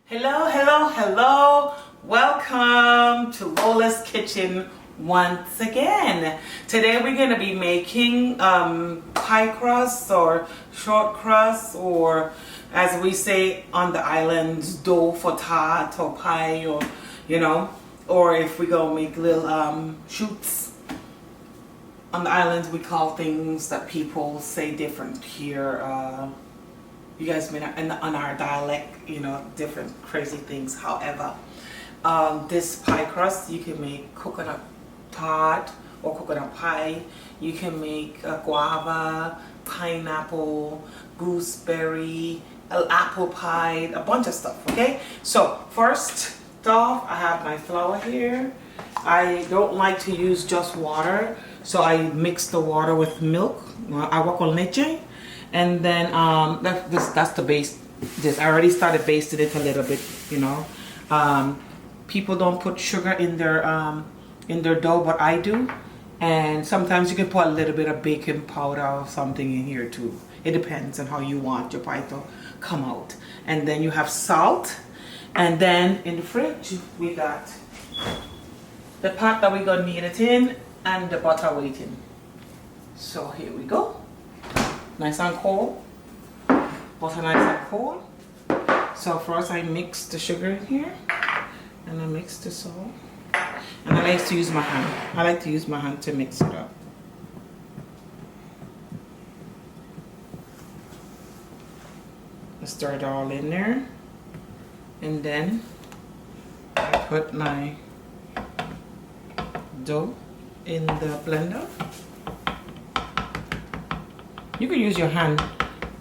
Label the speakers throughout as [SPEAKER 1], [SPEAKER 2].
[SPEAKER 1] Hello, hello, hello. Welcome to Lola's Kitchen once again. Today we're going to be making pie crust or short crust, or as we say on the islands, dough for tart or pie, or or if we go make little shoots. On the islands we call things that people say different here. You guys may not, on our dialect, different crazy things. However, this pie crust, you can make coconut tart or coconut pie. You can make a guava, pineapple, gooseberry, apple pie, a bunch of stuff, okay? So first off, I have my flour here. I don't like to use just water, so I mix the water with milk, agua con leche. And then that's the base. I already started basting it a little bit, people don't put sugar in their dough, but I do. And sometimes you can put a little bit of baking powder or something in here too. It depends on how you want your pie to come out. And then you have salt. And then in the fridge we got the pot that we're gonna knead it in and the butter waiting. So here we go. Nice and cold, butter nice and cold. So first I mix the sugar in here, and I mix the salt, and I like to use my hand. I like to use my hand to mix it up. I stir it all in there, and then I put my dough in the blender. You can use your hand,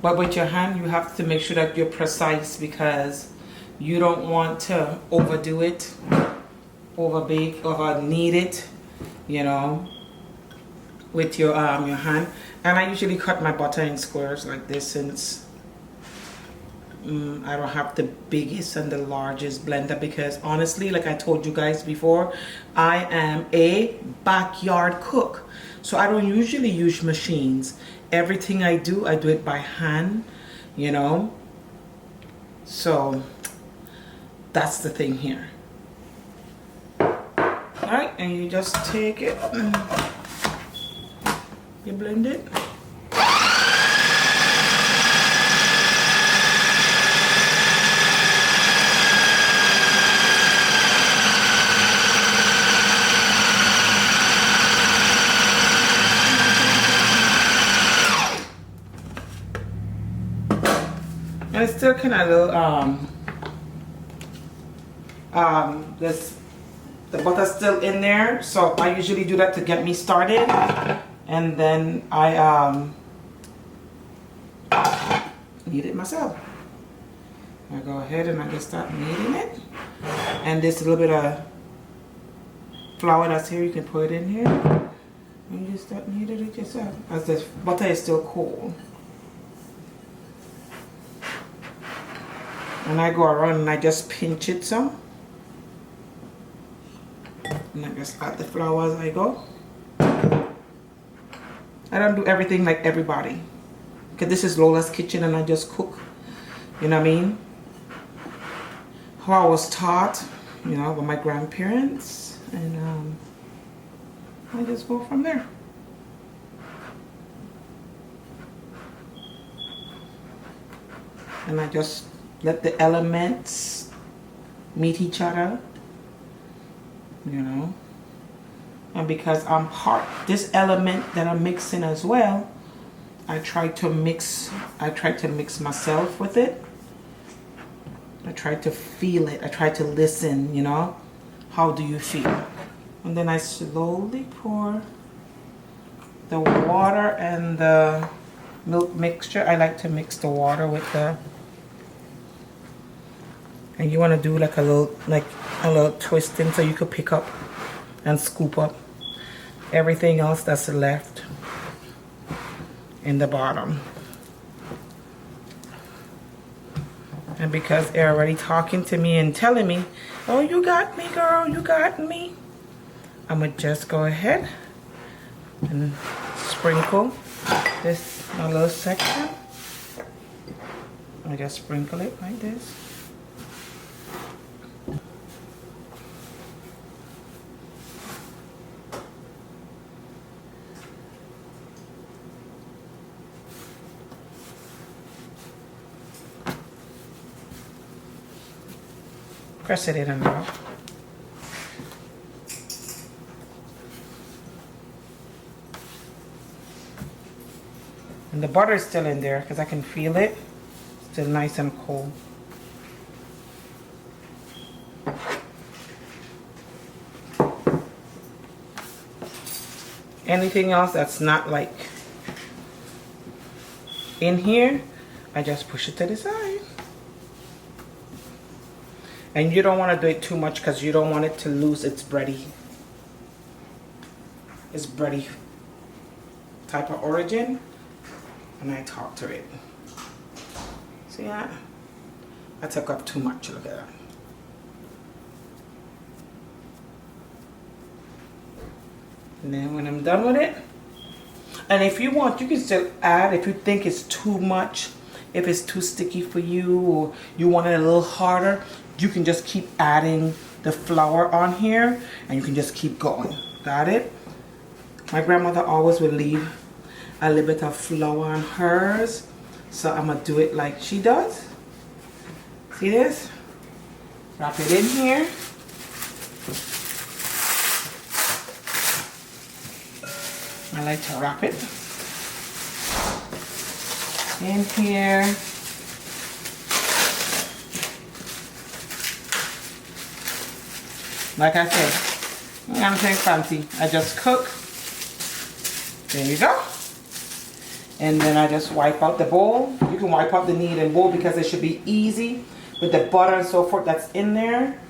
[SPEAKER 1] but with your hand you have to make sure that you're precise, because you don't want to overdo it, over knead it, with your hand. And I usually cut my butter in squares like this, since I don't have the biggest and the largest blender, because honestly, like I told you guys before, I am a backyard cook, so I don't usually use machines. Everything I do it by hand, so that's the thing here. Alright, and you just take it and you blend it. And it's still kind of the butter's still in there, so I usually do that to get me started, and then I knead it myself. I go ahead and I just start kneading it, and this little bit of flour that's here, you can put it in here, and you just start kneading it yourself as the butter is still cold. And I go around and I just pinch it some. And I just add the flour as I go. I don't do everything like everybody, because this is Lola's kitchen and I just cook. You know what I mean? How I was taught, by my grandparents. And I just go from there. And I just let the elements meet each other, and because I'm this element that I'm mixing as well, I try to mix myself with it. I try to feel it. I try to listen, how do you feel? And then I slowly pour the water and the milk mixture. I like to mix the water with the, and you want to do like a little twisting, so you could pick up and scoop up everything else that's left in the bottom. And because they're already talking to me and telling me, oh, you got me, girl, you got me, I'm gonna just go ahead and sprinkle this little section. I just sprinkle it like this. Press it in and out. And the butter is still in there because I can feel it. Still nice and cold. Anything else that's not like in here, I just push it to the side. And you don't want to do it too much because you don't want it to lose its bready type of origin. And I talk to it. See that? I took up too much. Look at that. And then when I'm done with it, and if you want, you can still add if you think it's too much, if it's too sticky for you, or you want it a little harder, you can just keep adding the flour on here and you can just keep going. Got it? My grandmother always would leave a little bit of flour on hers, so I'm gonna do it like she does. See this? Wrap it in here. I like to wrap it in here. Like I said, I'm saying fancy. I just cook. There you go. And then I just wipe out the bowl. You can wipe out the kneading bowl because it should be easy with the butter and so forth that's in there.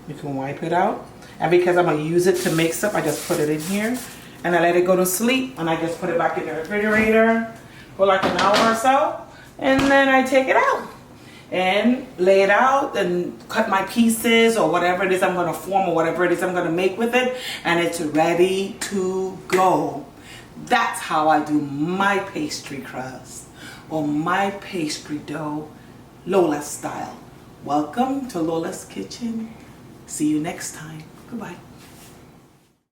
[SPEAKER 1] You can wipe it out. And because I'm going to use it to mix up, I just put it in here. And I let it go to sleep. And I just put it back in the refrigerator for like an hour or so. And then I take it out. And lay it out and cut my pieces or whatever it is I'm going to form or whatever it is I'm going to make with it. And it's ready to go. That's how I do my pastry crust or my pastry dough, Lola style. Welcome to Lola's Kitchen. See you next time. Goodbye.